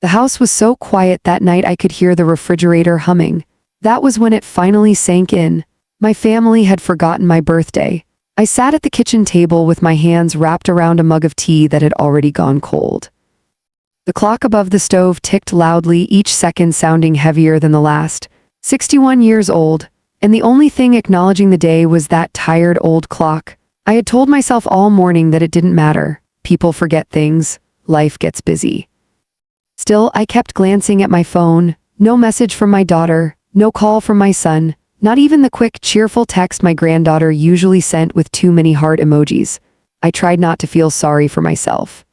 The house was so quiet that night I could hear the refrigerator humming. That was when it finally sank in. My family had forgotten my birthday. I sat at the kitchen table with my hands wrapped around a mug of tea that had already gone cold. The clock above the stove ticked loudly, each second sounding heavier than the last. 61 years old, and the only thing acknowledging the day was that tired old clock. I had told myself all morning that it didn't matter. People forget things. Life gets busy. Still, I kept glancing at my phone. No message from my daughter, no call from my son, not even the quick, cheerful text my granddaughter usually sent with too many heart emojis. I tried not to feel sorry for myself.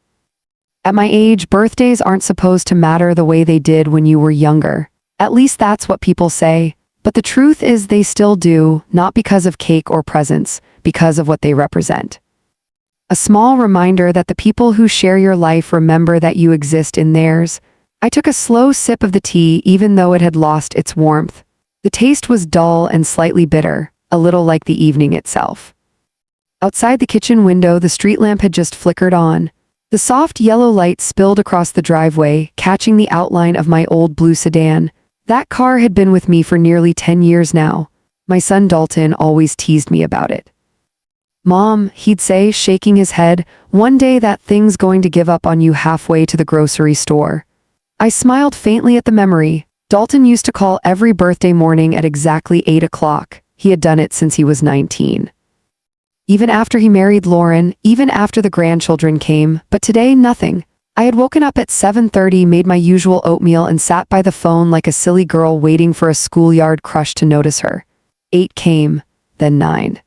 At my age, birthdays aren't supposed to matter the way they did when you were younger. At least that's what people say. But the truth is they still do, not because of cake or presents, because of what they represent. A small reminder that the people who share your life remember that you exist in theirs. I took a slow sip of the tea even though it had lost its warmth. The taste was dull and slightly bitter, a little like the evening itself. Outside the kitchen window, the street lamp had just flickered on. The soft yellow light spilled across the driveway, catching the outline of my old blue sedan. That car had been with me for nearly 10 years now. My son Dalton always teased me about it. "Mom," he'd say, shaking his head, "one day that thing's going to give up on you halfway to the grocery store." I smiled faintly at the memory. Dalton used to call every birthday morning at exactly 8 o'clock. He had done it since he was 19. Even after he married Lauren, even after the grandchildren came, but today nothing. I had woken up at 7:30, made my usual oatmeal and sat by the phone like a silly girl waiting for a schoolyard crush to notice her. 8 came, then 9.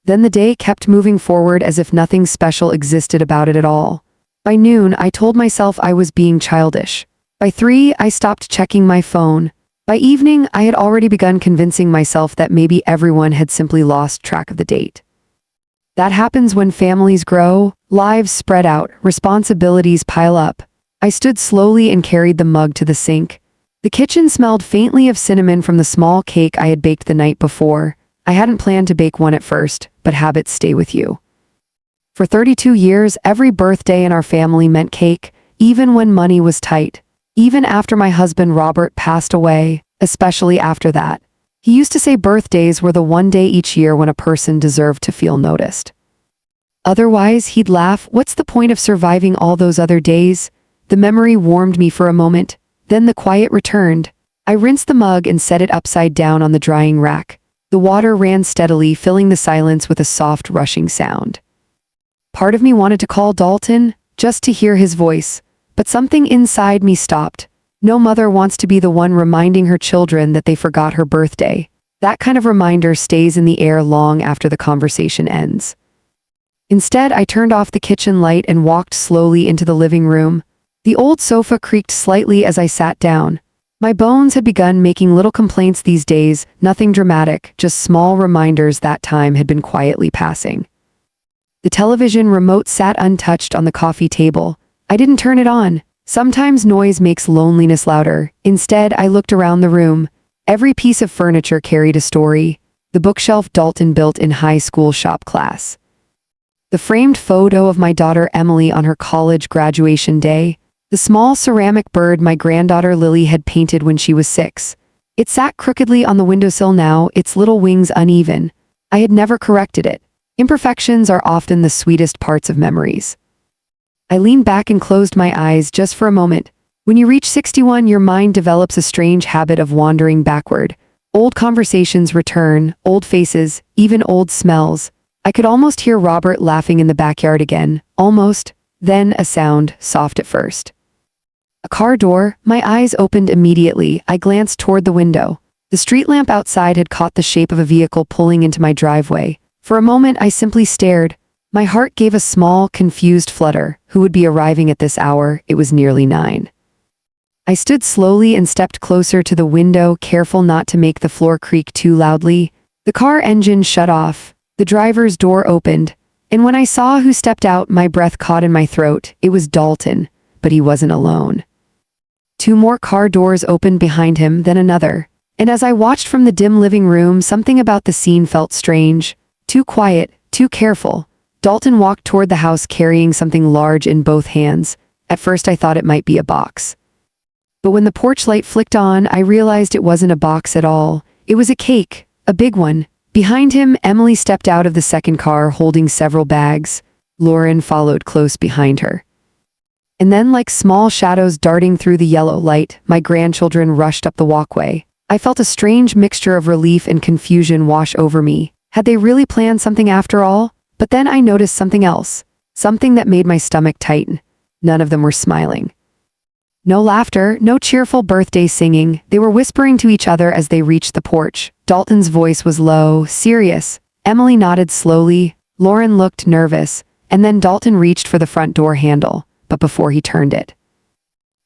Then the day kept moving forward as if nothing special existed about it at all. By noon, I told myself I was being childish. By 3, I stopped checking my phone. By evening, I had already begun convincing myself that maybe everyone had simply lost track of the date. That happens when families grow, lives spread out, responsibilities pile up. I stood slowly and carried the mug to the sink. The kitchen smelled faintly of cinnamon from the small cake I had baked the night before. I hadn't planned to bake one at first, but habits stay with you. For 32 years, every birthday in our family meant cake, even when money was tight. Even after my husband Robert passed away, especially after that. He used to say birthdays were the one day each year when a person deserved to feel noticed. Otherwise, he'd laugh, "What's the point of surviving all those other days?" The memory warmed me for a moment, then the quiet returned. I rinsed the mug and set it upside down on the drying rack. The water ran steadily, filling the silence with a soft, rushing sound. Part of me wanted to call Dalton, just to hear his voice, but something inside me stopped. No mother wants to be the one reminding her children that they forgot her birthday. That kind of reminder stays in the air long after the conversation ends. Instead, I turned off the kitchen light and walked slowly into the living room. The old sofa creaked slightly as I sat down. My bones had begun making little complaints these days, nothing dramatic, just small reminders that time had been quietly passing. The television remote sat untouched on the coffee table. I didn't turn it on. Sometimes noise makes loneliness louder. Instead, I looked around the room. Every piece of furniture carried a story. The bookshelf Dalton built in high school shop class. The framed photo of my daughter Emily on her college graduation day. The small ceramic bird my granddaughter Lily had painted when she was 6. It sat crookedly on the windowsill now, its little wings uneven. I had never corrected it. Imperfections are often the sweetest parts of memories. I leaned back and closed my eyes just for a moment. When you reach 61, your mind develops a strange habit of wandering backward. Old conversations return, old faces, even old smells. I could almost hear Robert laughing in the backyard again, almost. Then a sound, soft at first. A car door. My eyes opened immediately. I glanced toward the window. The street lamp outside had caught the shape of a vehicle pulling into my driveway. For a moment, I simply stared. My heart gave a small, confused flutter. Who would be arriving at this hour? It was nearly 9. I stood slowly and stepped closer to the window, careful not to make the floor creak too loudly. The car engine shut off. The driver's door opened. And when I saw who stepped out, my breath caught in my throat. It was Dalton, but he wasn't alone. 2 more car doors opened behind him, then another. And as I watched from the dim living room, something about the scene felt strange. Too quiet, too careful. Dalton walked toward the house carrying something large in both hands. At first I thought it might be a box. But when the porch light flicked on, I realized it wasn't a box at all. It was a cake, a big one. Behind him, Emily stepped out of the second car holding several bags. Lauren followed close behind her. And then, like small shadows darting through the yellow light, my grandchildren rushed up the walkway. I felt a strange mixture of relief and confusion wash over me. Had they really planned something after all? But then I noticed something else. Something that made my stomach tighten. None of them were smiling. No laughter, no cheerful birthday singing. They were whispering to each other as they reached the porch. Dalton's voice was low, serious. Emily nodded slowly. Lauren looked nervous. And then Dalton reached for the front door handle, but before he turned it,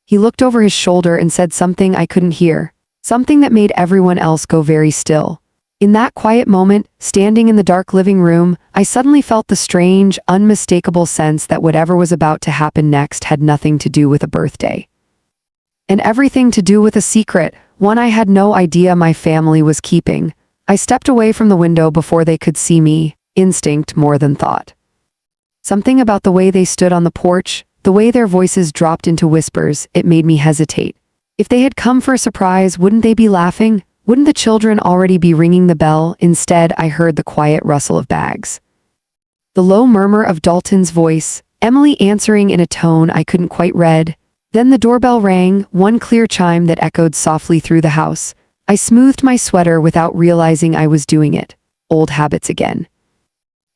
he looked over his shoulder and said something I couldn't hear. Something that made everyone else go very still. In that quiet moment, standing in the dark living room, I suddenly felt the strange, unmistakable sense that whatever was about to happen next had nothing to do with a birthday. And everything to do with a secret, one I had no idea my family was keeping. I stepped away from the window before they could see me, instinct more than thought. Something about the way they stood on the porch, the way their voices dropped into whispers, it made me hesitate. If they had come for a surprise, wouldn't they be laughing? Wouldn't the children already be ringing the bell? Instead, I heard the quiet rustle of bags. The low murmur of Dalton's voice, Emily answering in a tone I couldn't quite read. Then the doorbell rang, one clear chime that echoed softly through the house. I smoothed my sweater without realizing I was doing it. Old habits again.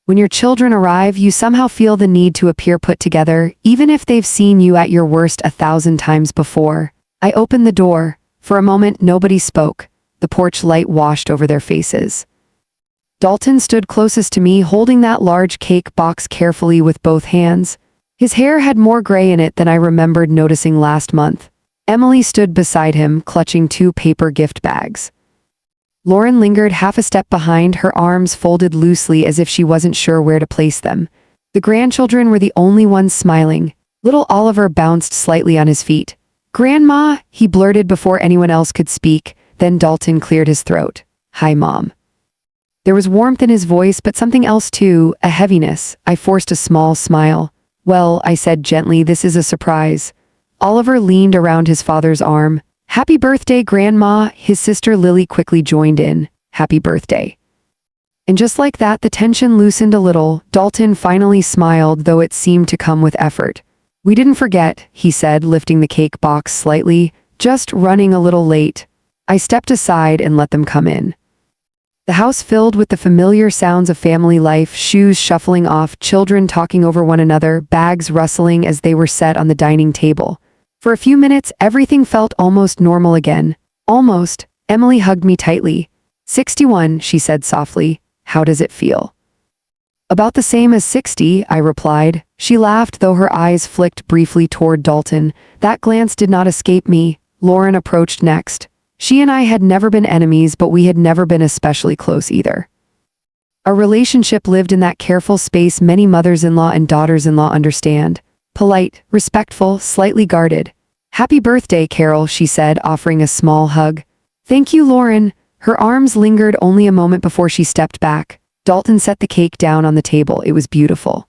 When your children arrive, you somehow feel the need to appear put together, even if they've seen you at your worst 1,000 times before. I opened the door. For a moment, nobody spoke. The porch light washed over their faces. Dalton stood closest to me, holding that large cake box carefully with both hands. His hair had more gray in it than I remembered noticing last month. Emily stood beside him, clutching 2 paper gift bags. Lauren lingered half a step behind, her arms folded loosely as if she wasn't sure where to place them. The grandchildren were the only ones smiling. Little Oliver bounced slightly on his feet. "Grandma," he blurted before anyone else could speak. Then Dalton cleared his throat. "Hi, Mom." There was warmth in his voice, but something else too, a heaviness. I forced a small smile. "Well," I said gently, "this is a surprise." Oliver leaned around his father's arm. "Happy birthday, Grandma." His sister Lily quickly joined in. "Happy birthday." And just like that, the tension loosened a little. Dalton finally smiled, though it seemed to come with effort. "We didn't forget," he said, lifting the cake box slightly. "Just running a little late." I stepped aside and let them come in. The house filled with the familiar sounds of family life, shoes shuffling off, children talking over one another, bags rustling as they were set on the dining table. For a few minutes, everything felt almost normal again. Almost. Emily hugged me tightly. 61, she said softly. "How does it feel?" "About the same as 60, I replied. She laughed, though her eyes flicked briefly toward Dalton. That glance did not escape me. Lauren approached next. She and I had never been enemies, but we had never been especially close either. Our relationship lived in that careful space many mothers-in-law and daughters-in-law understand. Polite, respectful, slightly guarded. "Happy birthday, Carol," she said, offering a small hug. "Thank you, Lauren." Her arms lingered only a moment before she stepped back. Dalton set the cake down on the table. It was beautiful.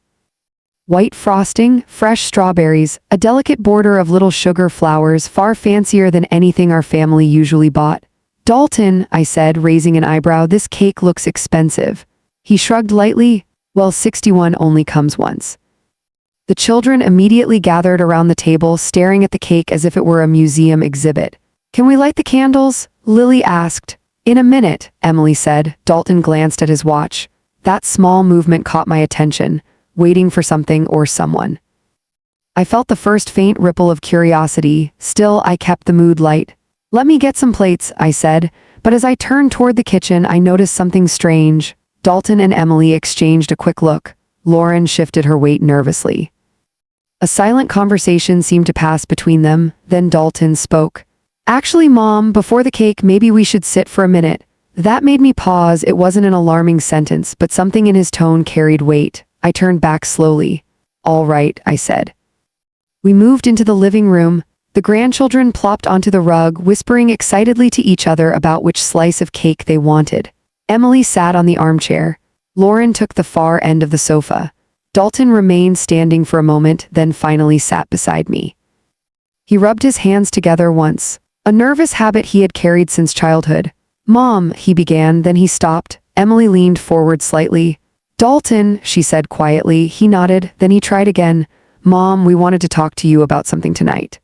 White frosting, fresh strawberries, a delicate border of little sugar flowers, far fancier than anything our family usually bought. "Dalton," I said, raising an eyebrow, "this cake looks expensive." He shrugged lightly. "Well, 61 only comes once." The children immediately gathered around the table, staring at the cake as if it were a museum exhibit. "Can we light the candles?" Lily asked. "In a minute," Emily said. Dalton glanced at his watch. That small movement caught my attention, waiting for something or someone. I felt the first faint ripple of curiosity. Still, I kept the mood light. "Let me get some plates," I said, but as I turned toward the kitchen, I noticed something strange. Dalton and Emily exchanged a quick look. Lauren shifted her weight nervously. A silent conversation seemed to pass between them. Then Dalton spoke. "Actually, Mom, before the cake, maybe we should sit for a minute." That made me pause. It wasn't an alarming sentence, but something in his tone carried weight. I turned back slowly. "All right," I said. We moved into the living room. The grandchildren plopped onto the rug, whispering excitedly to each other about which slice of cake they wanted. Emily sat on the armchair. Lauren took the far end of the sofa. Dalton remained standing for a moment, then finally sat beside me. He rubbed his hands together once, a nervous habit he had carried since childhood. "Mom," he began, then he stopped. Emily leaned forward slightly. "Dalton," she said quietly. He nodded, then he tried again. "Mom, we wanted to talk to you about something tonight."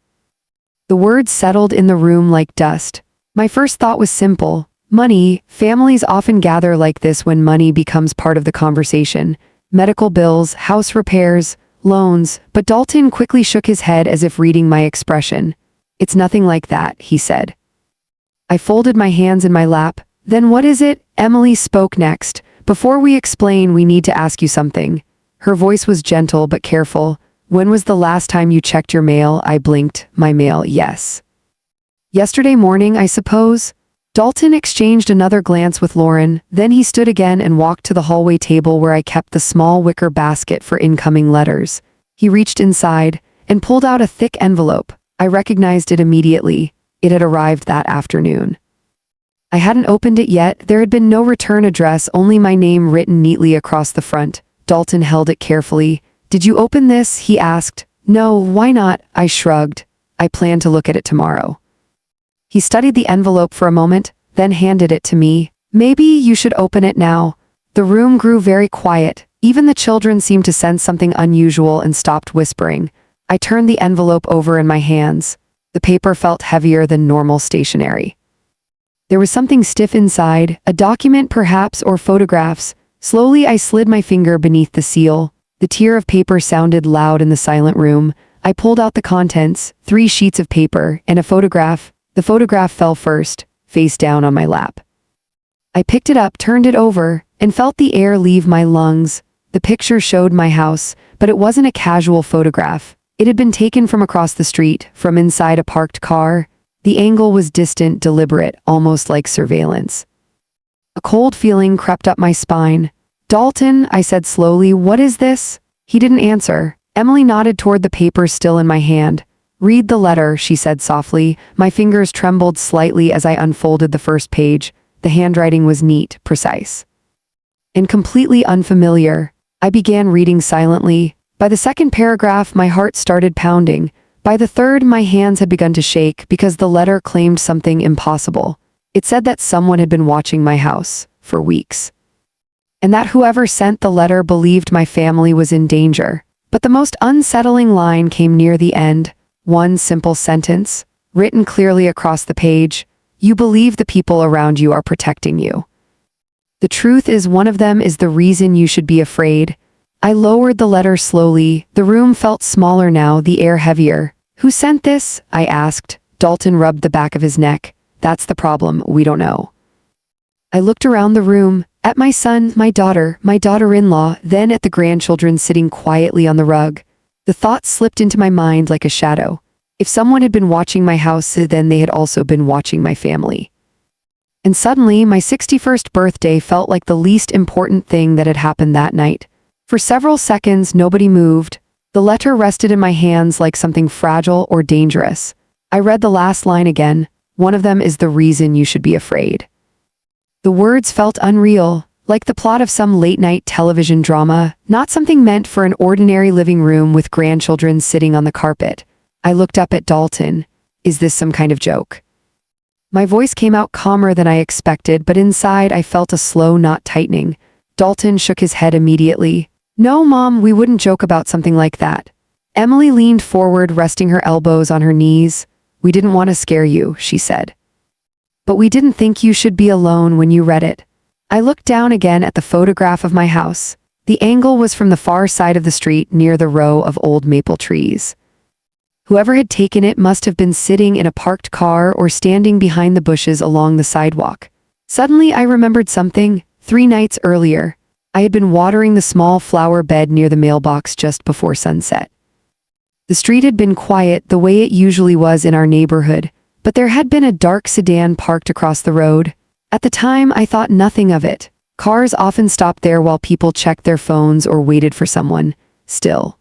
The words settled in the room like dust. My first thought was simple. Money. Families often gather like this when money becomes part of the conversation. Medical bills, house repairs, loans, but Dalton quickly shook his head as if reading my expression. "It's nothing like that," he said. I folded my hands in my lap. "Then what is it?" Emily spoke next. "Before we explain, we need to ask you something." Her voice was gentle but careful. "When was the last time you checked your mail?" I blinked. "My mail, yes." "Yesterday morning, I suppose?" Dalton exchanged another glance with Lauren, then he stood again and walked to the hallway table where I kept the small wicker basket for incoming letters. He reached inside and pulled out a thick envelope. I recognized it immediately. It had arrived that afternoon. I hadn't opened it yet. There had been no return address, only my name written neatly across the front. Dalton held it carefully. "Did you open this?" he asked. "No, why not?" I shrugged. "I plan to look at it tomorrow." He studied the envelope for a moment, then handed it to me. "Maybe you should open it now." The room grew very quiet. Even the children seemed to sense something unusual and stopped whispering. I turned the envelope over in my hands. The paper felt heavier than normal stationery. There was something stiff inside, a document perhaps, or photographs. Slowly I slid my finger beneath the seal. The tear of paper sounded loud in the silent room. I pulled out the contents, 3 sheets of paper, and a photograph. The photograph fell first, face down on my lap. I picked it up, turned it over, and felt the air leave my lungs. The picture showed my house, but it wasn't a casual photograph. It had been taken from across the street, from inside a parked car. The angle was distant, deliberate, almost like surveillance. A cold feeling crept up my spine. "Dalton," I said slowly, "what is this?" He didn't answer. Emily nodded toward the paper still in my hand. "Read the letter," she said softly. My fingers trembled slightly as I unfolded the first page. The handwriting was neat, precise, and completely unfamiliar. I began reading silently. By the second paragraph, my heart started pounding. By the third, my hands had begun to shake because the letter claimed something impossible. It said that someone had been watching my house for weeks, and that whoever sent the letter believed my family was in danger. But the most unsettling line came near the end. One simple sentence, written clearly across the page. "You believe the people around you are protecting you. The truth is one of them is the reason you should be afraid." I lowered the letter slowly. The room felt smaller now, the air heavier. "Who sent this?" I asked. Dalton rubbed the back of his neck. "That's the problem, we don't know." I looked around the room, at my son, my daughter-in-law, then at the grandchildren sitting quietly on the rug. The thought slipped into my mind like a shadow. If someone had been watching my house, then they had also been watching my family. And suddenly, my 61st birthday felt like the least important thing that had happened that night. For several seconds, nobody moved. The letter rested in my hands like something fragile or dangerous. I read the last line again. "One of them is the reason you should be afraid." The words felt unreal, like the plot of some late-night television drama, not something meant for an ordinary living room with grandchildren sitting on the carpet. I looked up at Dalton. "Is this some kind of joke?" My voice came out calmer than I expected, but inside I felt a slow knot tightening. Dalton shook his head immediately. "No, Mom, we wouldn't joke about something like that." Emily leaned forward, resting her elbows on her knees. "We didn't want to scare you," she said. "But we didn't think you should be alone when you read it." I looked down again at the photograph of my house. The angle was from the far side of the street near the row of old maple trees. Whoever had taken it must have been sitting in a parked car or standing behind the bushes along the sidewalk. Suddenly I remembered something. 3 nights earlier, I had been watering the small flower bed near the mailbox just before sunset. The street had been quiet the way it usually was in our neighborhood, but there had been a dark sedan parked across the road. At the time, I thought nothing of it. Cars often stopped there while people checked their phones or waited for someone. Still,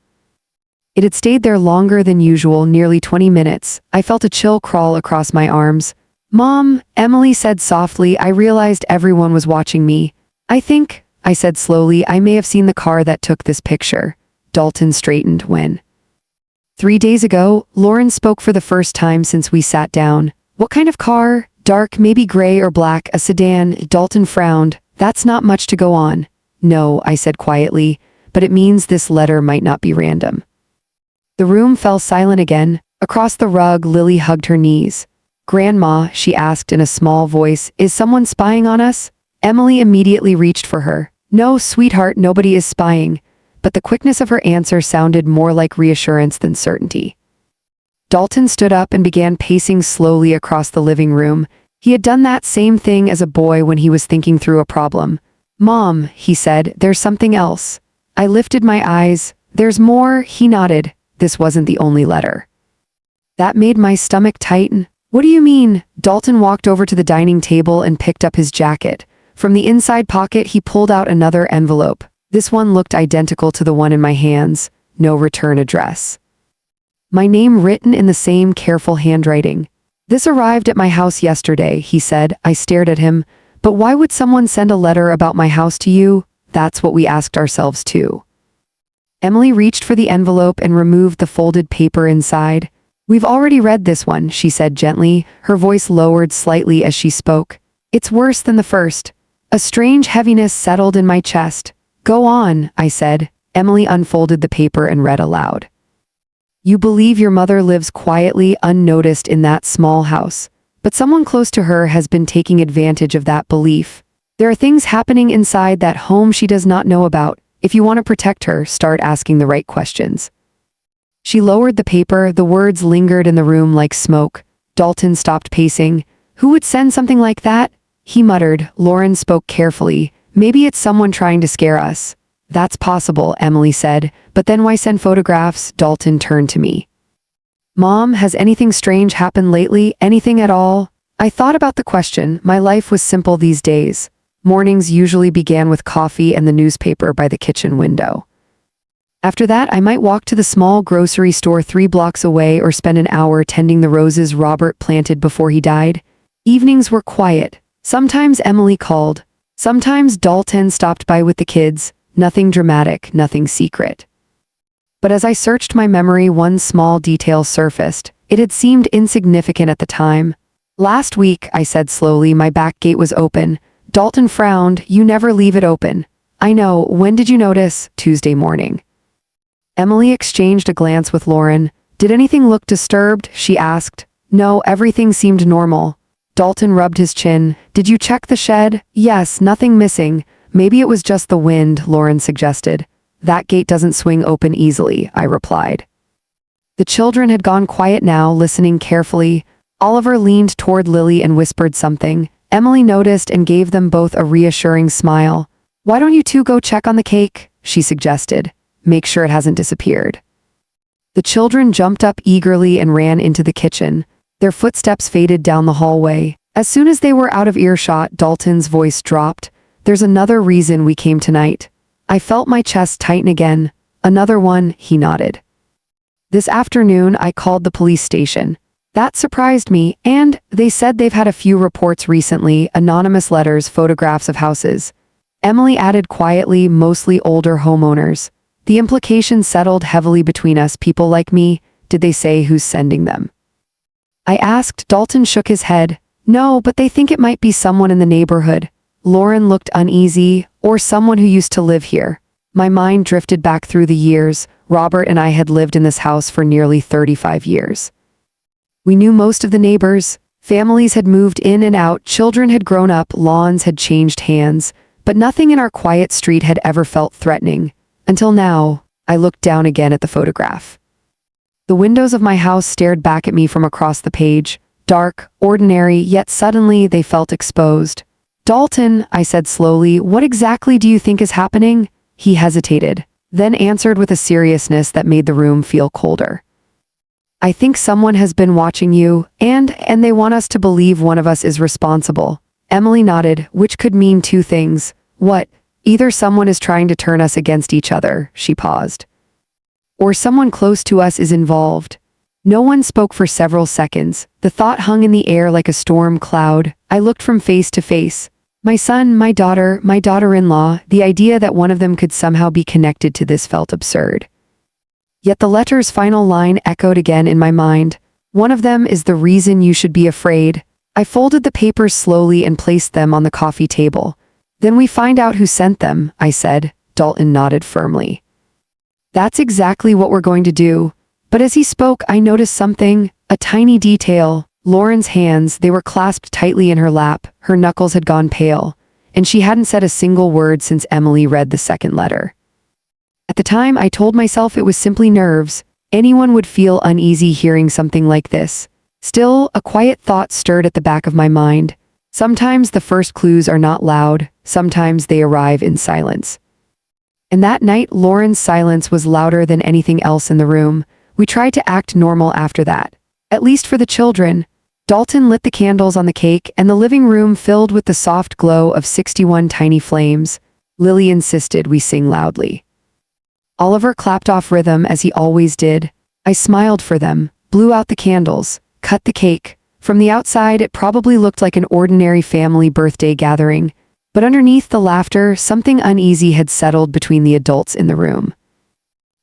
it had stayed there longer than usual, nearly 20 minutes. I felt a chill crawl across my arms. "Mom," Emily said softly, "I realized everyone was watching me. I think," I said slowly, "I may have seen the car that took this picture." Dalton straightened. "When?" 3 days ago, Lauren spoke for the first time since we sat down. What kind of car? Dark, maybe gray or black, a sedan. Dalton frowned. That's not much to go on. No, I said quietly, but it means this letter might not be random. The room fell silent again. Across the rug, Lily hugged her knees. Grandma, she asked in a small voice, is someone spying on us? Emily immediately reached for her. No, sweetheart, nobody is spying. But the quickness of her answer sounded more like reassurance than certainty. Dalton stood up and began pacing slowly across the living room. He had done that same thing as a boy when he was thinking through a problem. Mom, he said, there's something else. I lifted my eyes. There's more, he nodded. This wasn't the only letter. That made my stomach tighten. What do you mean? Dalton walked over to the dining table and picked up his jacket. From the inside pocket, he pulled out another envelope. This one looked identical to the one in my hands. No return address. My name written in the same careful handwriting. This arrived at my house yesterday, he said. I stared at him. But why would someone send a letter about my house to you? That's what we asked ourselves too. Emily reached for the envelope and removed the folded paper inside. We've already read this one, she said gently, her voice lowered slightly as she spoke. It's worse than the first. A strange heaviness settled in my chest. Go on, I said. Emily unfolded the paper and read aloud. You believe your mother lives quietly, unnoticed in that small house, but someone close to her has been taking advantage of that belief. There are things happening inside that home she does not know about. If you want to protect her, start asking the right questions. She lowered the paper, the words lingered in the room like smoke. Dalton stopped pacing. Who would send something like that? He muttered. Lauren spoke carefully. Maybe it's someone trying to scare us. That's possible, Emily said. But then why send photographs? Dalton turned to me. Mom, has anything strange happened lately? Anything at all? I thought about the question. My life was simple these days. Mornings usually began with coffee and the newspaper by the kitchen window. After that, I might walk to the small grocery store 3 blocks away or spend an hour tending the roses Robert planted before he died. Evenings were quiet. Sometimes Emily called. Sometimes Dalton stopped by with the kids. Nothing dramatic, nothing secret. But as I searched my memory, one small detail surfaced. It had seemed insignificant at the time. Last week, I said slowly, my back gate was open. Dalton frowned. You never leave it open. I know. When did you notice? Tuesday morning. Emily exchanged a glance with Lauren. Did anything look disturbed? She asked. No, everything seemed normal. Dalton rubbed his chin. Did you check the shed? Yes, nothing missing. Maybe it was just the wind, Lauren suggested. That gate doesn't swing open easily, I replied. The children had gone quiet now, listening carefully. Oliver leaned toward Lily and whispered something. Emily noticed and gave them both a reassuring smile. Why don't you two go check on the cake? She suggested. Make sure it hasn't disappeared. The children jumped up eagerly and ran into the kitchen. Their footsteps faded down the hallway. As soon as they were out of earshot, Dalton's voice dropped. There's another reason we came tonight. I felt my chest tighten again. Another one, he nodded. This afternoon, I called the police station. That surprised me, and they said they've had a few reports recently, anonymous letters, photographs of houses. Emily added quietly, mostly older homeowners. The implications settled heavily between us, people like me. Did they say who's sending them? I asked. Dalton shook his head. No, but they think it might be someone in the neighborhood. Lauren looked uneasy, or someone who used to live here. My mind drifted back through the years. Robert and I had lived in this house for nearly 35 years. We knew most of the neighbors. Families had moved in and out, children had grown up, lawns had changed hands, but nothing in our quiet street had ever felt threatening. Until now, I looked down again at the photograph. The windows of my house stared back at me from across the page. Dark, ordinary, yet suddenly they felt exposed. Dalton, I said slowly, what exactly do you think is happening? He hesitated, then answered with a seriousness that made the room feel colder. I think someone has been watching you, and they want us to believe one of us is responsible. Emily nodded, which could mean 2 things. What? Either someone is trying to turn us against each other, she paused. Or someone close to us is involved. No one spoke for several seconds. The thought hung in the air like a storm cloud. I looked from face to face. My son, my daughter-in-law, the idea that one of them could somehow be connected to this felt absurd. Yet the letter's final line echoed again in my mind. One of them is the reason you should be afraid. I folded the papers slowly and placed them on the coffee table. Then we find out who sent them, I said. Dalton nodded firmly. That's exactly what we're going to do. But as he spoke, I noticed something, a tiny detail. Lauren's hands, they were clasped tightly in her lap, her knuckles had gone pale, and she hadn't said a single word since Emily read the second letter. At the time, I told myself it was simply nerves. Anyone would feel uneasy hearing something like this. Still, a quiet thought stirred at the back of my mind. Sometimes the first clues are not loud, sometimes they arrive in silence. And that night, Lauren's silence was louder than anything else in the room. We tried to act normal after that. At least for the children. Dalton lit the candles on the cake, and the living room filled with the soft glow of 61 tiny flames. Lily insisted we sing loudly. Oliver clapped off rhythm as he always did. I smiled for them, blew out the candles, cut the cake. From the outside, it probably looked like an ordinary family birthday gathering, but underneath the laughter, something uneasy had settled between the adults in the room.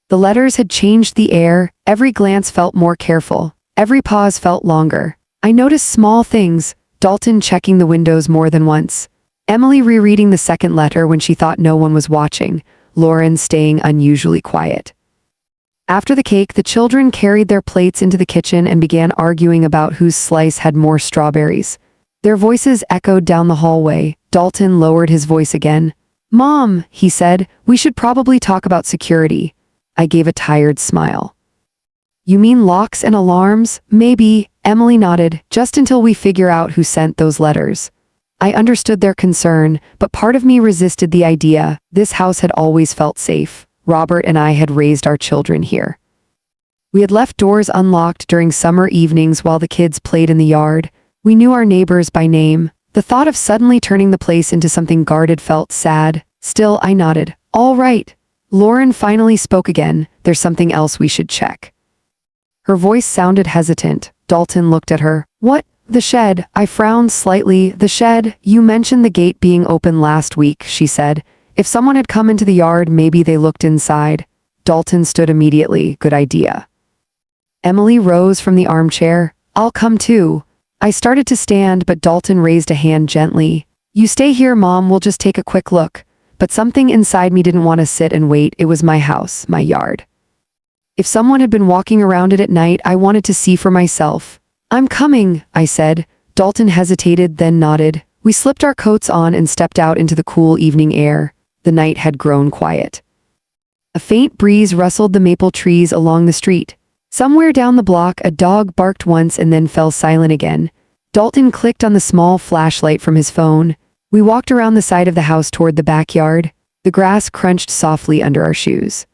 The letters had changed the air, every glance felt more careful, every pause felt longer. I noticed small things, Dalton checking the windows more than once, Emily rereading the second letter when she thought no one was watching, Lauren staying unusually quiet. After the cake, the children carried their plates into the kitchen and began arguing about whose slice had more strawberries. Their voices echoed down the hallway. Dalton lowered his voice again. "Mom," he said, "we should probably talk about security." I gave a tired smile. "You mean locks and alarms? Maybe," Emily nodded, "just until we figure out who sent those letters." I understood their concern, but part of me resisted the idea. This house had always felt safe. Robert and I had raised our children here. We had left doors unlocked during summer evenings while the kids played in the yard. We knew our neighbors by name. The thought of suddenly turning the place into something guarded felt sad. Still, I nodded. "All right." Lauren finally spoke again. "There's something else we should check." Her voice sounded hesitant. Dalton looked at her. "What? The shed?" I frowned slightly. "The shed? You mentioned the gate being open last week," she said. "If someone had come into the yard, maybe they looked inside." Dalton stood immediately. "Good idea." Emily rose from the armchair. "I'll come too." I started to stand, but Dalton raised a hand gently. "You stay here, Mom, we'll just take a quick look." But something inside me didn't want to sit and wait. It was my house, my yard. If someone had been walking around it at night, I wanted to see for myself. "I'm coming," I said. Dalton hesitated, then nodded. We slipped our coats on and stepped out into the cool evening air. The night had grown quiet. A faint breeze rustled the maple trees along the street. Somewhere down the block, a dog barked once and then fell silent again. Dalton clicked on the small flashlight from his phone. We walked around the side of the house toward the backyard. The grass crunched softly under our shoes.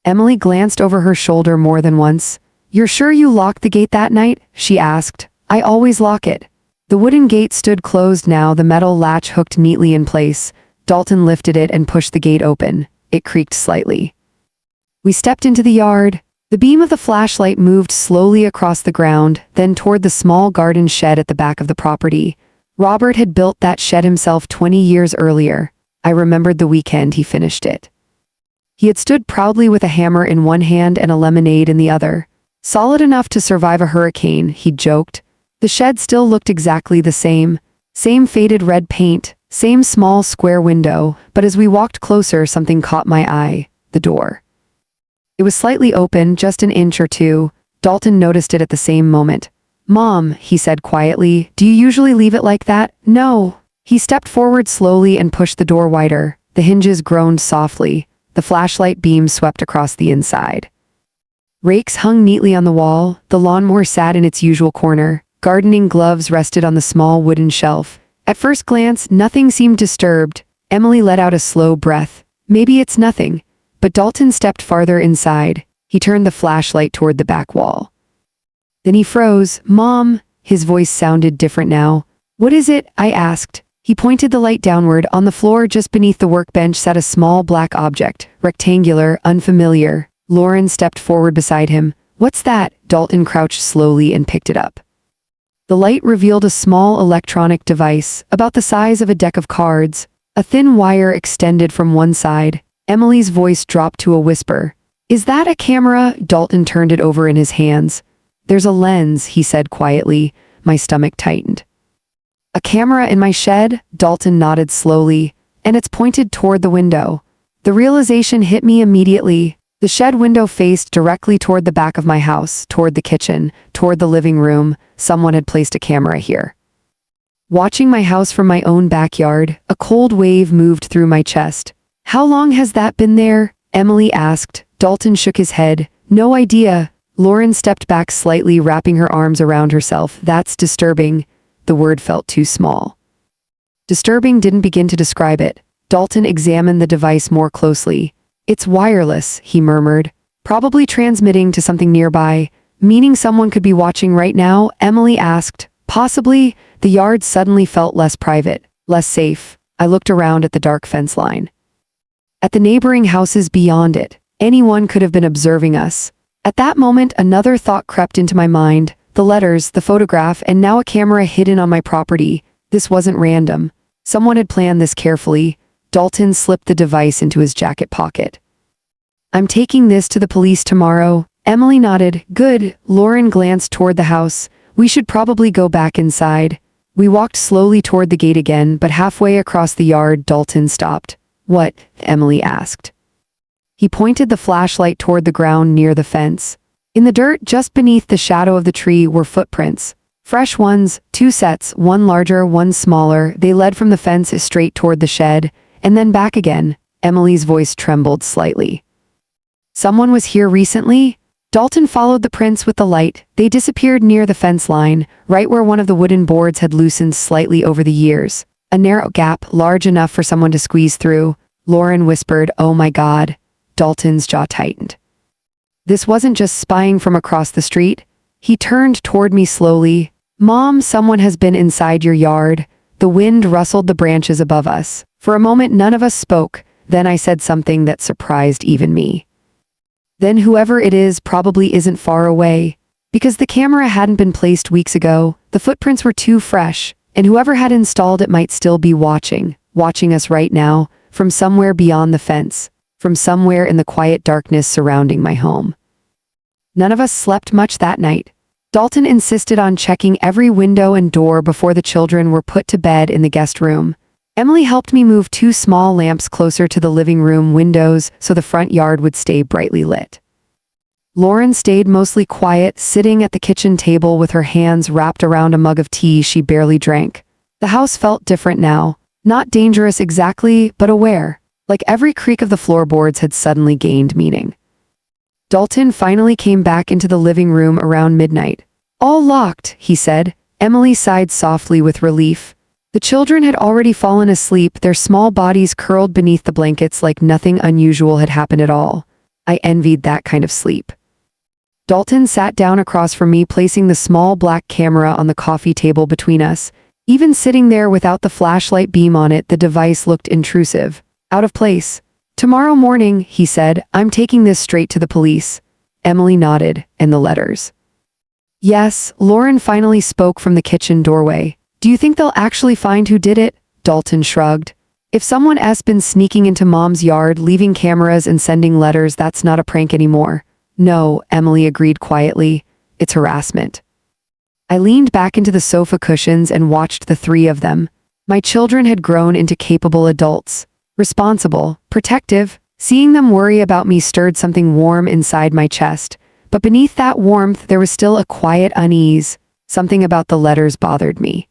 Emily glanced over her shoulder more than once. "You're sure you locked the gate that night?" she asked. "I always lock it." The wooden gate stood closed now, the metal latch hooked neatly in place. Dalton lifted it and pushed the gate open. It creaked slightly. We stepped into the yard. The beam of the flashlight moved slowly across the ground, then toward the small garden shed at the back of the property. Robert had built that shed himself 20 years earlier. I remembered the weekend he finished it. He had stood proudly with a hammer in one hand and a lemonade in the other. "Solid enough to survive a hurricane," he joked. The shed still looked exactly the same. Same faded red paint, same small square window, but as we walked closer, something caught my eye. The door. It was slightly open, just an inch or two. Dalton noticed it at the same moment. "Mom," he said quietly, "do you usually leave it like that?" "No." He stepped forward slowly and pushed the door wider. The hinges groaned softly. The flashlight beam swept across the inside. Rakes hung neatly on the wall. The lawnmower sat in its usual corner. Gardening gloves rested on the small wooden shelf. At first glance, nothing seemed disturbed. Emily let out a slow breath. "Maybe it's nothing." But Dalton stepped farther inside. He turned the flashlight toward the back wall. Then he froze. "Mom," his voice sounded different now. "What is it?" I asked. He pointed the light downward. On the floor just beneath the workbench sat a small black object, rectangular, unfamiliar. Lauren stepped forward beside him. "What's that?" Dalton crouched slowly and picked it up. The light revealed a small electronic device, about the size of a deck of cards. A thin wire extended from one side. Emily's voice dropped to a whisper. Is that a camera? Dalton turned it over in his hands. There's a lens, he said quietly. My stomach tightened. A camera in my shed? Dalton nodded slowly, and it's pointed toward the window. The realization hit me immediately. The shed window faced directly toward the back of my house, toward the kitchen, toward the living room. Someone had placed a camera here. Watching my house from my own backyard, a cold wave moved through my chest. How long has that been there? Emily asked. Dalton shook his head. No idea. Lauren stepped back slightly, wrapping her arms around herself. That's disturbing. The word felt too small. Disturbing didn't begin to describe it. Dalton examined the device more closely. It's wireless, he murmured. Probably transmitting to something nearby. Meaning someone could be watching right now? Emily asked. Possibly. The yard suddenly felt less private, less safe. I looked around at the dark fence line. At the neighboring houses beyond it, anyone could have been observing us. At that moment, another thought crept into my mind. The letters, the photograph, and now a camera hidden on my property. This wasn't random. Someone had planned this carefully. Dalton slipped the device into his jacket pocket. I'm taking this to the police tomorrow. Emily nodded. Good. Lauren glanced toward the house. We should probably go back inside. We walked slowly toward the gate again, but halfway across the yard, Dalton stopped. What? Emily asked. He pointed the flashlight toward the ground near the fence. In the dirt just beneath the shadow of the tree were footprints. Fresh ones, 2 sets, one larger, one smaller. They led from the fence straight toward the shed, and then back again. Emily's voice trembled slightly. Someone was here recently? Dalton followed the prints with the light. They disappeared near the fence line, right where one of the wooden boards had loosened slightly over the years. A narrow gap, large enough for someone to squeeze through. Lauren whispered, "Oh my God." Dalton's jaw tightened. This wasn't just spying from across the street. He turned toward me slowly. Mom, someone has been inside your yard. The wind rustled the branches above us. For a moment, none of us spoke. Then I said something that surprised even me. Then whoever it is probably isn't far away. Because the camera hadn't been placed weeks ago, the footprints were too fresh, and whoever had installed it might still be watching us right now, from somewhere beyond the fence, from somewhere in the quiet darkness surrounding my home. None of us slept much that night. Dalton insisted on checking every window and door before the children were put to bed in the guest room. Emily helped me move 2 small lamps closer to the living room windows so the front yard would stay brightly lit. Lauren stayed mostly quiet, sitting at the kitchen table with her hands wrapped around a mug of tea she barely drank. The house felt different now, not dangerous exactly, but aware, like every creak of the floorboards had suddenly gained meaning. Dalton finally came back into the living room around midnight. All locked, he said. Emily sighed softly with relief. The children had already fallen asleep, their small bodies curled beneath the blankets like nothing unusual had happened at all. I envied that kind of sleep. Dalton sat down across from me, placing the small black camera on the coffee table between us. Even sitting there without the flashlight beam on it, the device looked intrusive, out of place. Tomorrow morning, he said, I'm taking this straight to the police. Emily nodded, and the letters. Yes, Lauren finally spoke from the kitchen doorway. Do you think they'll actually find who did it? Dalton shrugged. If someone has been sneaking into Mom's yard, leaving cameras and sending letters, that's not a prank anymore. No, Emily agreed quietly. It's harassment. I leaned back into the sofa cushions and watched the 3 of them. My children had grown into capable adults. Responsible, protective. Seeing them worry about me stirred something warm inside my chest. But beneath that warmth, there was still a quiet unease. Something about the letters bothered me.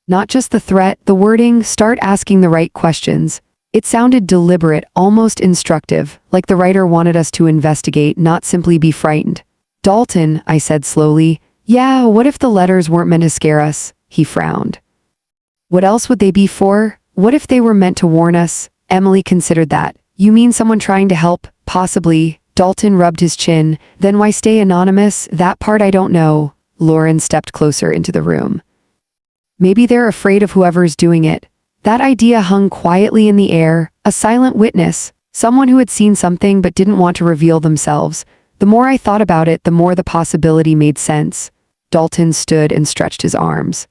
Not just the threat, the wording, start asking the right questions. It sounded deliberate, almost instructive, like the writer wanted us to investigate, not simply be frightened. Dalton, I said slowly. Yeah, what if the letters weren't meant to scare us? He frowned. What else would they be for? What if they were meant to warn us? Emily considered that. You mean someone trying to help? Possibly. Dalton rubbed his chin. Then why stay anonymous? That part I don't know. Lauren stepped closer into the room. Maybe they're afraid of whoever's doing it. That idea hung quietly in the air, a silent witness, someone who had seen something but didn't want to reveal themselves. The more I thought about it, the more the possibility made sense. Dalton stood and stretched his arms.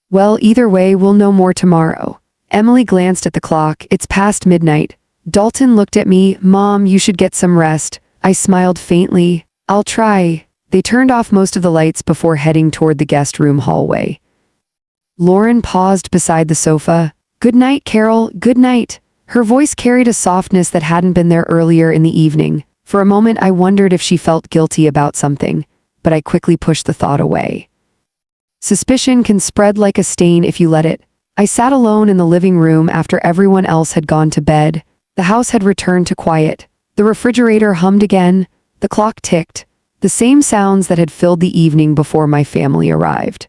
Well, either way, we'll know more tomorrow. Emily glanced at the clock. It's past midnight. Dalton looked at me. Mom, you should get some rest. I smiled faintly. I'll try. They turned off most of the lights before heading toward the guest room hallway. Lauren paused beside the sofa. Good night, Carol, good night. Her voice carried a softness that hadn't been there earlier in the evening. For a moment I wondered if she felt guilty about something, but I quickly pushed the thought away. Suspicion can spread like a stain if you let it. I sat alone in the living room after everyone else had gone to bed. The house had returned to quiet. The refrigerator hummed again. The clock ticked. The same sounds that had filled the evening before my family arrived.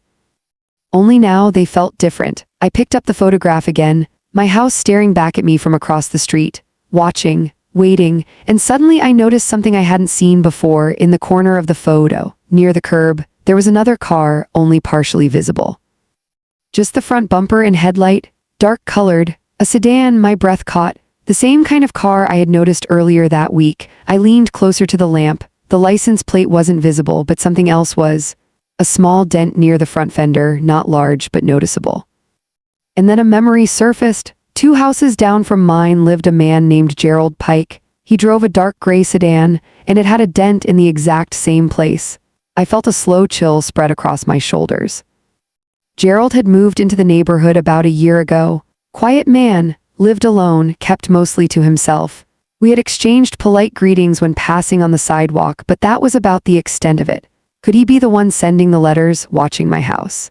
Only now they felt different. I picked up the photograph again, my house staring back at me from across the street, watching, waiting, and suddenly I noticed something I hadn't seen before. In the corner of the photo, near the curb, there was another car, only partially visible. Just the front bumper and headlight, dark-colored, a sedan. My breath caught, the same kind of car I had noticed earlier that week. I leaned closer to the lamp. The license plate wasn't visible, but something else was. A small dent near the front fender, not large but noticeable. And then a memory surfaced. 2 houses down from mine lived a man named Gerald Pike. He drove a dark gray sedan, and it had a dent in the exact same place. I felt a slow chill spread across my shoulders. Gerald had moved into the neighborhood about a year ago. Quiet man, lived alone, kept mostly to himself. We had exchanged polite greetings when passing on the sidewalk, but that was about the extent of it. Could he be the one sending the letters, watching my house?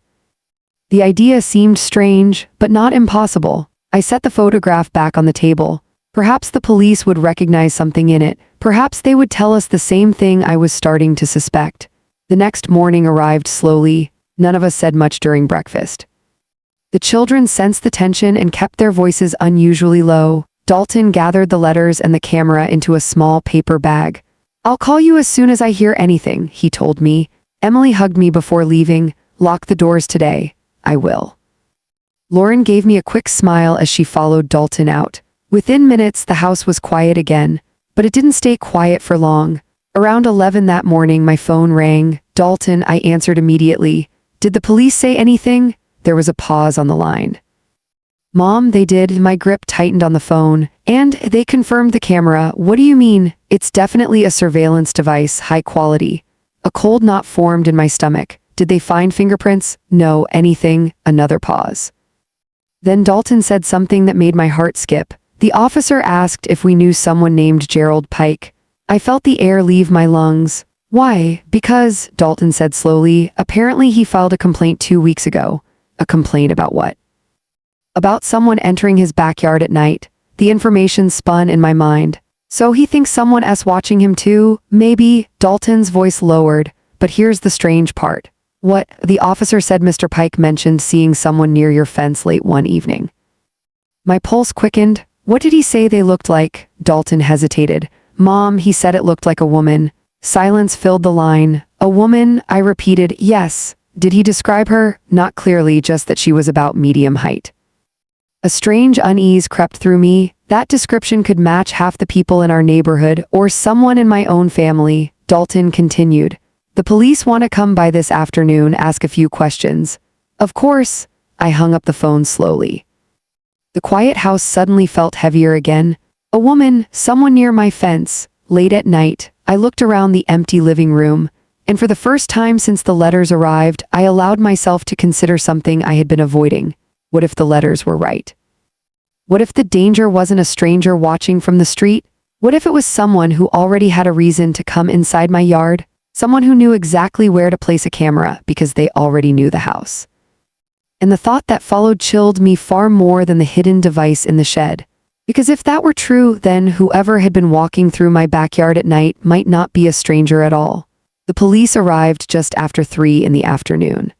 The idea seemed strange, but not impossible. I set the photograph back on the table. Perhaps the police would recognize something in it. Perhaps they would tell us the same thing I was starting to suspect. The next morning arrived slowly. None of us said much during breakfast. The children sensed the tension and kept their voices unusually low. Dalton gathered the letters and the camera into a small paper bag. I'll call you as soon as I hear anything, he told me. Emily hugged me before leaving. Lock the doors today. I will. Lauren gave me a quick smile as she followed Dalton out. Within minutes, the house was quiet again, but it didn't stay quiet for long. Around 11 that morning, my phone rang. Dalton, I answered immediately. Did the police say anything? There was a pause on the line. Mom, they did. My grip tightened on the phone. And they confirmed the camera. What do you mean? It's definitely a surveillance device, high quality. A cold knot formed in my stomach. Did they find fingerprints? No, anything. Another pause. Then Dalton said something that made my heart skip. The officer asked if we knew someone named Gerald Pike. I felt the air leave my lungs. Why? Because, Dalton said slowly, apparently he filed a complaint 2 weeks ago. A complaint about what? About someone entering his backyard at night. The information spun in my mind. So he thinks someone else watching him too? Maybe. Dalton's voice lowered. But here's the strange part. What? The officer said Mr. Pike mentioned seeing someone near your fence late one evening. My pulse quickened. What did he say they looked like? Dalton hesitated. Mom, he said it looked like a woman. Silence filled the line. A woman, I repeated, yes. Did he describe her? Not clearly, just that she was about medium height. A strange unease crept through me. That description could match half the people in our neighborhood, or someone in my own family. Dalton continued. The police want to come by this afternoon, ask a few questions. Of course. I hung up the phone slowly. The quiet house suddenly felt heavier again. A woman, someone near my fence. Late at night, I looked around the empty living room, and for the first time since the letters arrived, I allowed myself to consider something I had been avoiding. What if the letters were right? What if the danger wasn't a stranger watching from the street? What if it was someone who already had a reason to come inside my yard? Someone who knew exactly where to place a camera because they already knew the house. And the thought that followed chilled me far more than the hidden device in the shed. Because if that were true, then whoever had been walking through my backyard at night might not be a stranger at all. The police arrived just after 3 in the afternoon.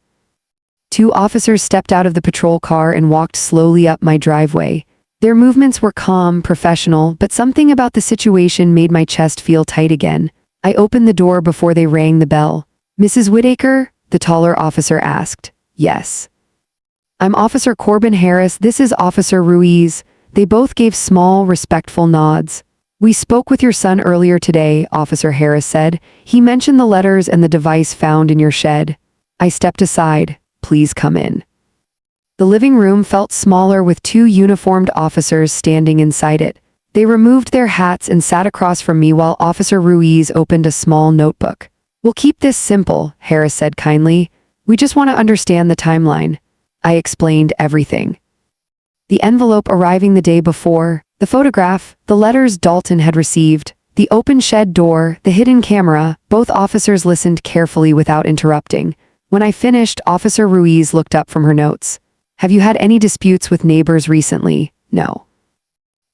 2 officers stepped out of the patrol car and walked slowly up my driveway. Their movements were calm, professional, but something about the situation made my chest feel tight again. I opened the door before they rang the bell. Mrs. Whitaker? The taller officer asked. Yes. I'm Officer Corbin Harris. This is Officer Ruiz. They both gave small, respectful nods. We spoke with your son earlier today, Officer Harris said. He mentioned the letters and the device found in your shed. I stepped aside. Please come in. The living room felt smaller with 2 uniformed officers standing inside it. They removed their hats and sat across from me while Officer Ruiz opened a small notebook. "We'll keep this simple," Harris said kindly. "We just want to understand the timeline." I explained everything. The envelope arriving the day before, the photograph, the letters Dalton had received, the open shed door, the hidden camera. Both officers listened carefully without interrupting. When I finished, Officer Ruiz looked up from her notes. "Have you had any disputes with neighbors recently?" "No."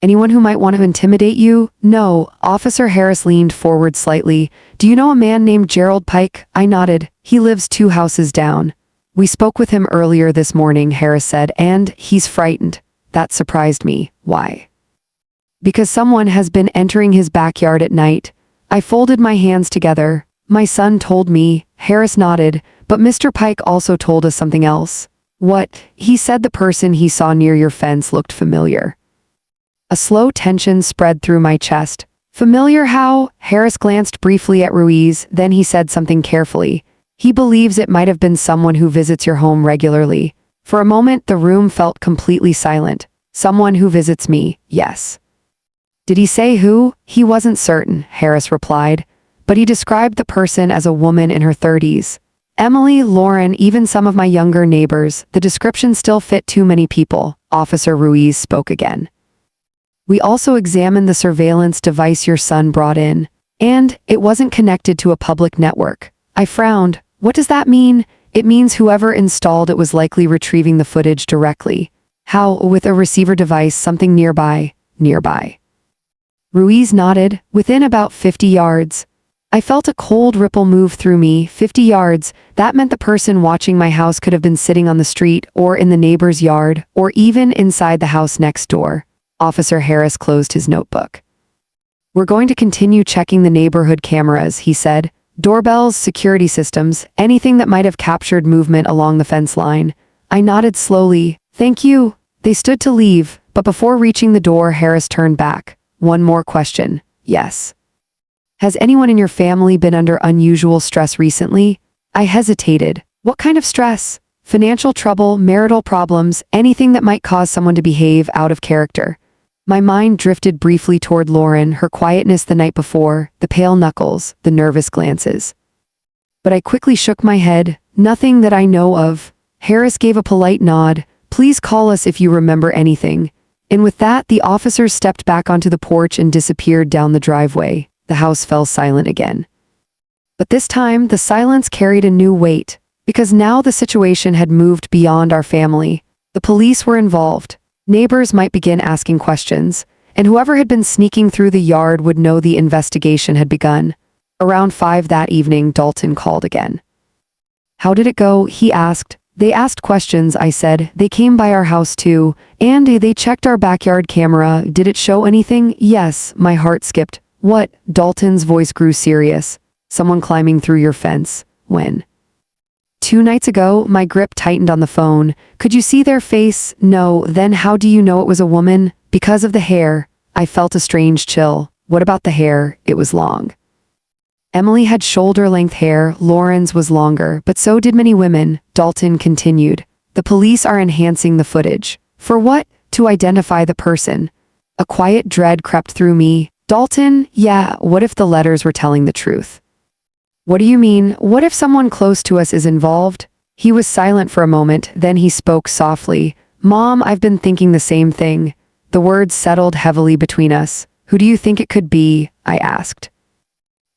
"Anyone who might want to intimidate you?" "No." Officer Harris leaned forward slightly. "Do you know a man named Gerald Pike?" I nodded. "He lives 2 houses down." "We spoke with him earlier this morning," Harris said, "and he's frightened." That surprised me. "Why?" "Because someone has been entering his backyard at night." I folded my hands together. "My son told me." Harris nodded. "But Mr. Pike also told us something else." "What?" "He said the person he saw near your fence looked familiar." A slow tension spread through my chest. "Familiar how?" Harris glanced briefly at Ruiz, then he said something carefully. "He believes it might have been someone who visits your home regularly." For a moment, the room felt completely silent. "Someone who visits me, yes." "Did he say who?" "He wasn't certain," Harris replied, "but he described the person as a woman in her 30s. Emily, Lauren, even some of my younger neighbors. The description still fit too many people." Officer Ruiz spoke again. "We also examined the surveillance device your son brought in, and it wasn't connected to a public network." I frowned. "What does that mean?" "It means whoever installed it was likely retrieving the footage directly." "How?" "With a receiver device, something nearby." "Nearby?" Ruiz nodded. "Within about 50 yards. I felt a cold ripple move through me. 50 yards. That meant the person watching my house could have been sitting on the street, or in the neighbor's yard, or even inside the house next door. Officer Harris closed his notebook. "We're going to continue checking the neighborhood cameras," he said. "Doorbells, security systems, anything that might have captured movement along the fence line." I nodded slowly. "Thank you." They stood to leave, but before reaching the door, Harris turned back. "One more question." "Yes." "Has anyone in your family been under unusual stress recently?" I hesitated. "What kind of stress?" "Financial trouble, marital problems, anything that might cause someone to behave out of character." My mind drifted briefly toward Lauren, her quietness the night before, the pale knuckles, the nervous glances. But I quickly shook my head. "Nothing that I know of." Harris gave a polite nod. "Please call us if you remember anything." And with that, the officers stepped back onto the porch and disappeared down the driveway. The house fell silent again. But this time, the silence carried a new weight, because now the situation had moved beyond our family. The police were involved. Neighbors might begin asking questions, and whoever had been sneaking through the yard would know the investigation had begun. Around 5 that evening, Dalton called again. "How did it go?" he asked. "They asked questions," I said. "They came by our house too, and they checked our backyard camera." "Did it show anything?" "Yes." My heart skipped. "What?" Dalton's voice grew serious. "Someone climbing through your fence." "When?" "2 nights ago." My grip tightened on the phone. "Could you see their face?" "No." "Then how do you know it was a woman?" "Because of the hair." I felt a strange chill. "What about the hair?" "It was long." Emily had shoulder-length hair, Lauren's was longer, but so did many women. Dalton continued. "The police are enhancing the footage." "For what?" "To identify the person." A quiet dread crept through me. "Dalton, yeah, what if the letters were telling the truth?" "What do you mean? What if someone close to us is involved?" He was silent for a moment, then he spoke softly. "Mom, I've been thinking the same thing." The words settled heavily between us. "Who do you think it could be?" I asked.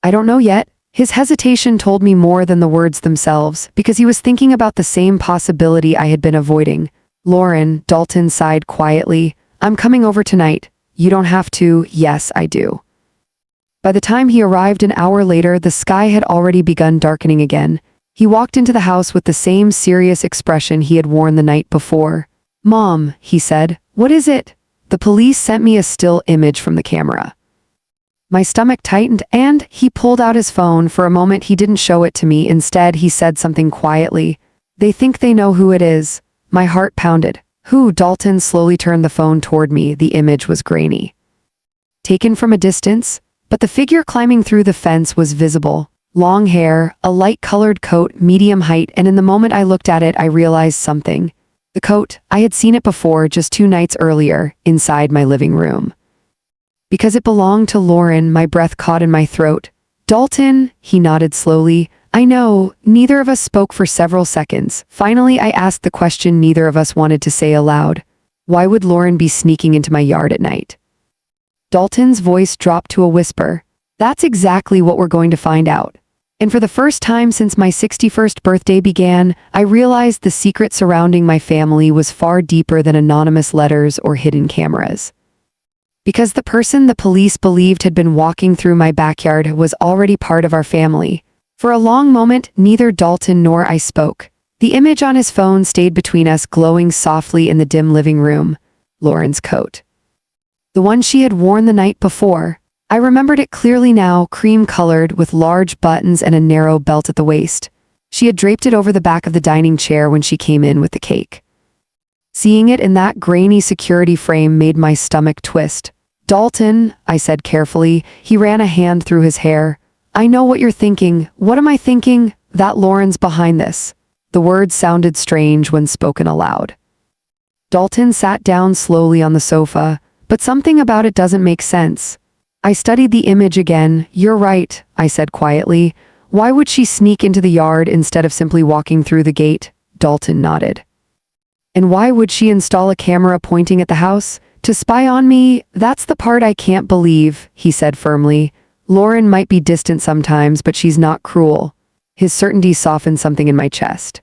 "I don't know yet." His hesitation told me more than the words themselves, because he was thinking about the same possibility I had been avoiding. "Lauren," Dalton sighed quietly, "I'm coming over tonight." "You don't have to." "Yes, I do." By the time he arrived an hour later, the sky had already begun darkening again. He walked into the house with the same serious expression he had worn the night before. "Mom," he said, "what is it?" "The police sent me a still image from the camera." My stomach tightened, and he pulled out his phone. For a moment he didn't show it to me. Instead, he said something quietly. "They think they know who it is." My heart pounded. "Who?" Dalton slowly turned the phone toward me. The image was grainy, taken from a distance, but the figure climbing through the fence was visible. Long hair, a light-colored coat, medium height, and in the moment I looked at it, I realized something. The coat, I had seen it before just 2 nights earlier, inside my living room. Because it belonged to Lauren, my breath caught in my throat. Dalton, he nodded slowly. I know, neither of us spoke for several seconds. Finally, I asked the question neither of us wanted to say aloud. Why would Lauren be sneaking into my yard at night? Dalton's voice dropped to a whisper. That's exactly what we're going to find out. And for the first time since my 61st birthday began, I realized the secret surrounding my family was far deeper than anonymous letters or hidden cameras. Because the person the police believed had been walking through my backyard was already part of our family. For a long moment, neither Dalton nor I spoke. The image on his phone stayed between us, glowing softly in the dim living room. Lauren's coat. The one she had worn the night before. I remembered it clearly now, cream-colored, with large buttons and a narrow belt at the waist. She had draped it over the back of the dining chair when she came in with the cake. Seeing it in that grainy security frame made my stomach twist. Dalton, I said carefully. He ran a hand through his hair. I know what you're thinking. What am I thinking? That Lauren's behind this. The words sounded strange when spoken aloud. Dalton sat down slowly on the sofa, but something about it doesn't make sense. I studied the image again. You're right, I said quietly. Why would she sneak into the yard instead of simply walking through the gate? Dalton nodded. And why would she install a camera pointing at the house? To spy on me? That's the part I can't believe, he said firmly. Lauren might be distant sometimes, but she's not cruel. His certainty softened something in my chest.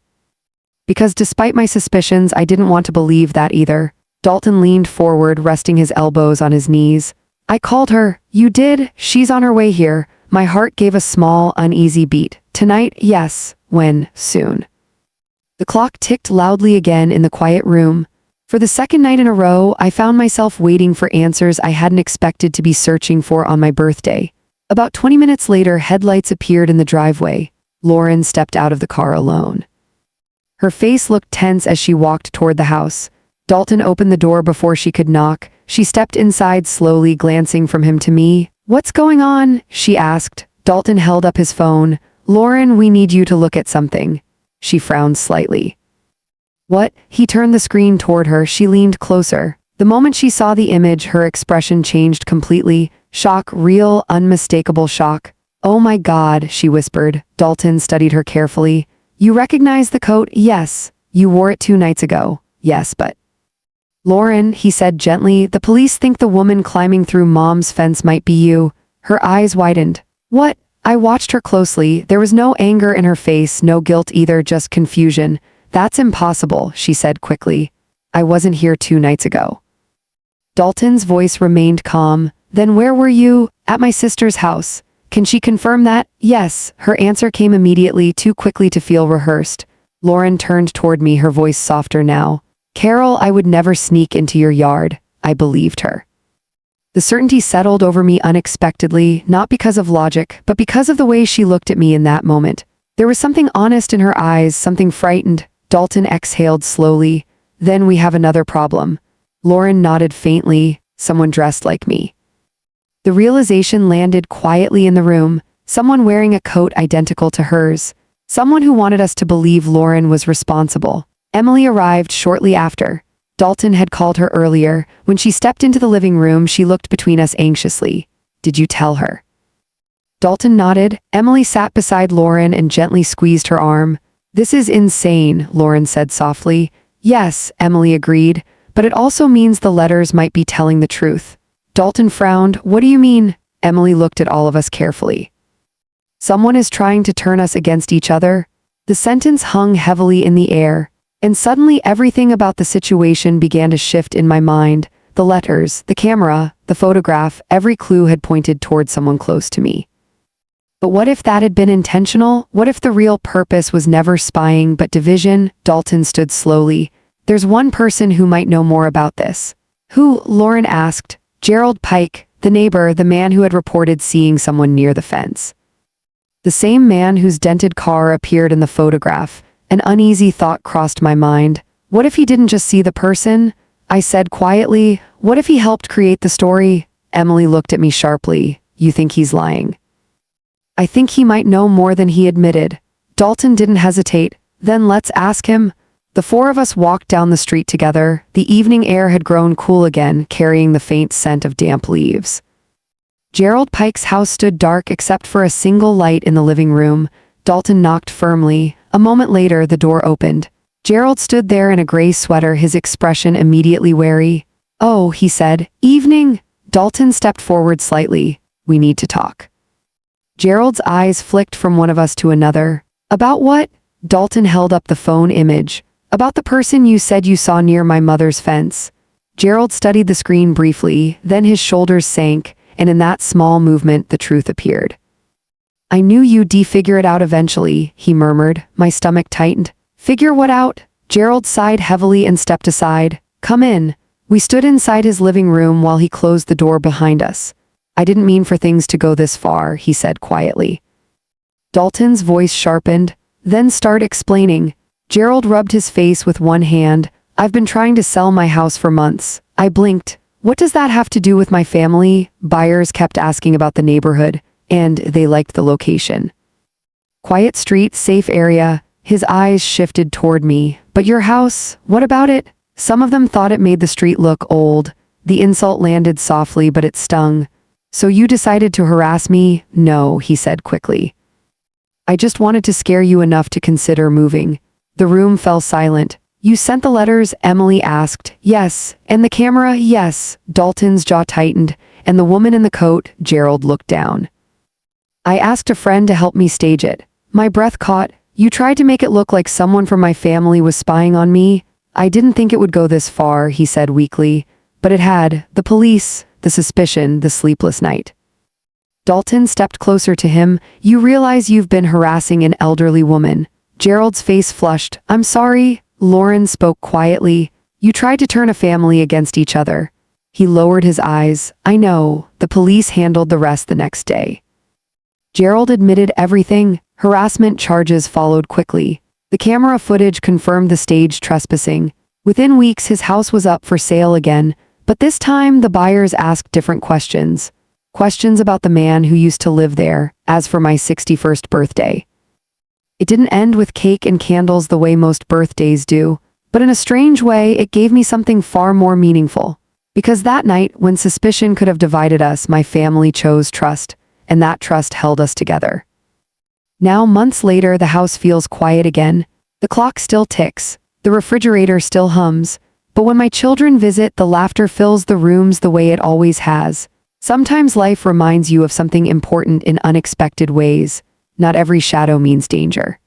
Because despite my suspicions, I didn't want to believe that either. Dalton leaned forward, resting his elbows on his knees. I called her. You did? She's on her way here. My heart gave a small, uneasy beat. Tonight, yes. When? Soon. The clock ticked loudly again in the quiet room. For the second night in a row, I found myself waiting for answers I hadn't expected to be searching for on my birthday. About 20 minutes later, headlights appeared in the driveway. Lauren stepped out of the car alone. Her face looked tense as she walked toward the house. Dalton opened the door before she could knock. She stepped inside slowly, glancing from him to me. What's going on? She asked. Dalton held up his phone. Lauren, we need you to look at something. She frowned slightly. What? He turned the screen toward her. She leaned closer. The moment she saw the image, her expression changed completely. Shock, real, unmistakable shock. Oh my God, she whispered. Dalton studied her carefully. You recognize the coat? Yes. You wore it 2 nights ago. Yes, but... Lauren, he said gently, the police think the woman climbing through Mom's fence might be you. Her eyes widened. What? I watched her closely. There was no anger in her face, no guilt either, just confusion. That's impossible, she said quickly. I wasn't here 2 nights ago. Dalton's voice remained calm. Then where were you? At my sister's house. Can she confirm that? Yes. Her answer came immediately, too quickly to feel rehearsed. Lauren turned toward me, her voice softer now. Carol, I would never sneak into your yard. I believed her. The certainty settled over me unexpectedly, not because of logic, but because of the way she looked at me in that moment. There was something honest in her eyes, something frightened. Dalton exhaled slowly. Then we have another problem. Lauren nodded faintly. Someone dressed like me. The realization landed quietly in the room. Someone wearing a coat identical to hers. Someone who wanted us to believe Lauren was responsible. Emily arrived shortly after. Dalton had called her earlier. When she stepped into the living room, she looked between us anxiously. Did you tell her? Dalton nodded. Emily sat beside Lauren and gently squeezed her arm. This is insane, Lauren said softly. Yes, Emily agreed, but it also means the letters might be telling the truth. Dalton frowned. What do you mean? Emily looked at all of us carefully. Someone is trying to turn us against each other. The sentence hung heavily in the air. And suddenly everything about the situation began to shift in my mind. The letters, the camera, the photograph, every clue had pointed toward someone close to me. But what if that had been intentional? What if the real purpose was never spying but division? Dalton stood slowly. There's one person who might know more about this. Who? Lauren asked. Gerald Pike, the neighbor, the man who had reported seeing someone near the fence. The same man whose dented car appeared in the photograph. An uneasy thought crossed my mind. What if he didn't just see the person? I said quietly. What if he helped create the story? Emily looked at me sharply. You think he's lying? I think he might know more than he admitted. Dalton didn't hesitate. Then let's ask him. The 4 of us walked down the street together. The evening air had grown cool again, carrying the faint scent of damp leaves. Gerald Pike's house stood dark except for a single light in the living room. Dalton knocked firmly. A moment later, the door opened. Gerald stood there in a gray sweater, his expression immediately wary. "Oh," he said. "Evening." Dalton stepped forward slightly. "We need to talk." Gerald's eyes flicked from one of us to another. "About what?" Dalton held up the phone image. "About the person you said you saw near my mother's fence." Gerald studied the screen briefly, then his shoulders sank, and in that small movement the truth appeared. "I knew you'd figure it out eventually," he murmured. My stomach tightened. "Figure what out?" Gerald sighed heavily and stepped aside. "Come in." We stood inside his living room while he closed the door behind us. "I didn't mean for things to go this far," he said quietly. Dalton's voice sharpened. "Then start explaining." Gerald rubbed his face with one hand. "I've been trying to sell my house for months." I blinked. "What does that have to do with my family?" Buyers kept asking about the neighborhood, and they liked the location. Quiet street, safe area. His eyes shifted toward me. "But your house, what about it?" Some of them thought it made the street look old. The insult landed softly, but it stung. "So you decided to harass me?" "No," he said quickly. "I just wanted to scare you enough to consider moving." The room fell silent. "You sent the letters?" Emily asked. "Yes." "And the camera?" "Yes." Dalton's jaw tightened. "And the woman in the coat?" Gerald looked down. "I asked a friend to help me stage it." My breath caught. "You tried to make it look like someone from my family was spying on me?" "I didn't think it would go this far," he said weakly. "But it had. The police, the suspicion, the sleepless night." Dalton stepped closer to him. "You realize you've been harassing an elderly woman." Gerald's face flushed. "I'm sorry." Lauren spoke quietly. "You tried to turn a family against each other." He lowered his eyes. "I know." The police handled the rest the next day. Gerald admitted everything. Harassment charges followed quickly. The camera footage confirmed the staged trespassing. Within weeks, his house was up for sale again, but this time the buyers asked different questions. Questions about the man who used to live there. As for my 61st birthday, it didn't end with cake and candles the way most birthdays do, but in a strange way, it gave me something far more meaningful. Because that night, when suspicion could have divided us, my family chose trust, and that trust held us together. Now, months later, the house feels quiet again. The clock still ticks. The refrigerator still hums. But when my children visit, the laughter fills the rooms the way it always has. Sometimes life reminds you of something important in unexpected ways. Not every shadow means danger.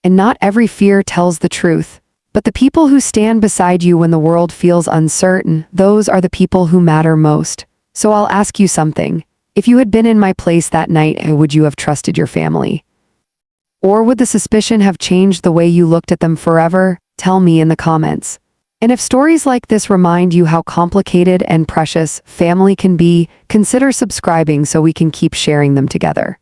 And not every fear tells the truth. But the people who stand beside you when the world feels uncertain, those are the people who matter most. So I'll ask you something. If you had been in my place that night, would you have trusted your family? Or would the suspicion have changed the way you looked at them forever? Tell me in the comments. And if stories like this remind you how complicated and precious family can be, consider subscribing so we can keep sharing them together.